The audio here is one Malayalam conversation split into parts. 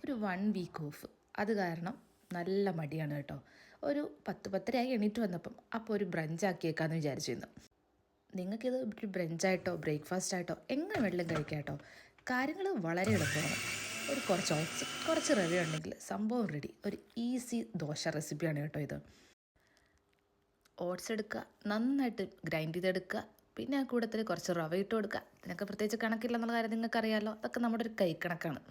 ഒരു 1 വീക്ക് ഓഫ്. അത് കാരണം നല്ല മടിയാണ് കേട്ടോ. ഒരു 10-10:30 എണീറ്റ് വന്നപ്പം അപ്പോൾ ഒരു ബ്രഞ്ചാക്കിയേക്കാമെന്ന് വിചാരിച്ചിരുന്നു. നിങ്ങൾക്കിത് ഒരു ബ്രഞ്ചായിട്ടോ ബ്രേക്ക്ഫാസ്റ്റ് ആയിട്ടോ എങ്ങനെ വെള്ളം കഴിക്കാം കേട്ടോ. കാര്യങ്ങൾ വളരെ എളുപ്പമാണ്. കുറച്ച് ഓട്സ് കുറച്ച് റവ ഉണ്ടെങ്കിൽ സംഭവം റെഡി. ഒരു ഈസി ദോശ റെസിപ്പിയാണ് കേട്ടോ ഇത്. ഓട്സ് എടുക്കുക, നന്നായിട്ട് ഗ്രൈൻഡ് ചെയ്തെടുക്കുക, പിന്നെ ആ കൂട്ടത്തിൽ കുറച്ച് റവ ഇട്ട് കൊടുക്കുക. ഇതിനൊക്കെ പ്രത്യേകിച്ച് കണക്കില്ലെന്നുള്ള കാര്യം നിങ്ങൾക്കറിയാമല്ലോ. അതൊക്കെ നമ്മുടെ ഒരു കൈക്കണക്കാണ്.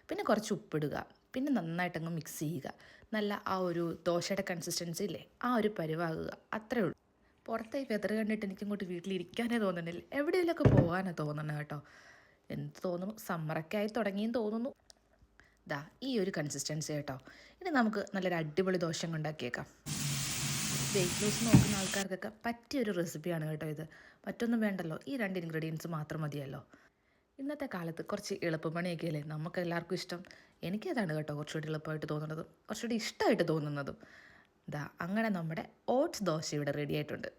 പിന്നെ കുറച്ച് ഉപ്പിടുക, പിന്നെ നന്നായിട്ടങ്ങ് മിക്സ് ചെയ്യുക. നല്ല ആ ഒരു ദോശയുടെ കൺസിസ്റ്റൻസി ഇല്ലേ, ആ ഒരു പരുവാകുക, അത്രേ ഉള്ളൂ. പുറത്തെ ഈ വെതർ കണ്ടിട്ട് എനിക്കിങ്ങോട്ട് വീട്ടിലിരിക്കാനേ തോന്നുന്നില്ല, എവിടെയെങ്കിലുമൊക്കെ പോകാനാണ് തോന്നുന്നത് കേട്ടോ. എന്ത് തോന്നുന്നു, സമ്മറൊക്കെ ആയി തുടങ്ങിയെന്ന് തോന്നുന്നു. ദാ ഈ ഒരു കൺസിസ്റ്റൻസി കേട്ടോ. ഇനി നമുക്ക് നല്ലൊരു അടിപൊളി ദോശ ഉണ്ടാക്കിയേക്കാം. വെയിറ്റ് ലോസ് നോക്കുന്ന ആൾക്കാർക്കൊക്കെ പറ്റിയൊരു റെസിപ്പിയാണ് കേട്ടോ ഇത്. മറ്റൊന്നും വേണ്ടല്ലോ, ഈ 2 ഇൻഗ്രീഡിയൻസ് മാത്രം മതിയല്ലോ. ഇന്നത്തെ കാലത്ത് കുറച്ച് എളുപ്പപ്പണിയൊക്കെ അല്ലേ നമുക്ക് എല്ലാവർക്കും ഇഷ്ടം. എനിക്കതാണ് കേട്ടോ കുറച്ചുകൂടി എളുപ്പമായിട്ട് തോന്നുന്നതും കുറച്ചുകൂടി ഇഷ്ടമായിട്ട് തോന്നുന്നതും. ദാ അങ്ങനെ നമ്മുടെ ഓട്സ് ദോശ ഇവിടെ റെഡി ആയിട്ടുണ്ട്.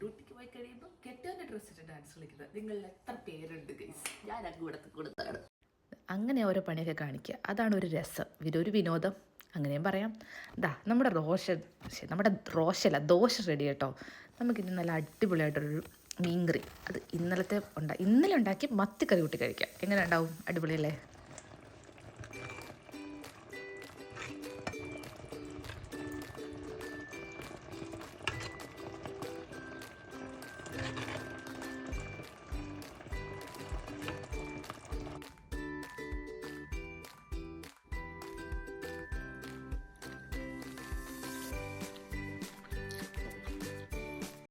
ഡ്യൂട്ടിക്ക് പോയി കഴിയുമ്പോൾ കെട്ടിയവൻ്റെ ഡ്രസ്സ് ഇട്ട് ഡാൻസ് കളിക്കുന്നത് നിങ്ങളിൽ എത്ര പേരുണ്ട് ഗൈസ്? ഞാൻ കൊടുത്താണ്. അങ്ങനെ ഓരോ പണിയൊക്കെ കാണിക്കുക, അതാണ് ഒരു രസം, ഒരു വിനോദം അങ്ങനെയും പറയാം. നമ്മുടെ ദോശ റെഡി കേട്ടോ. നമുക്കിനി നല്ല അടിപൊളിയായിട്ടൊരു മീൻകറി, അത് ഇന്നലെ ഉണ്ടാക്കി മത്തിക്കറി കൂട്ടി കഴിക്കാം. എങ്ങനെ ഉണ്ടാവും? അടിപൊളിയല്ലേ?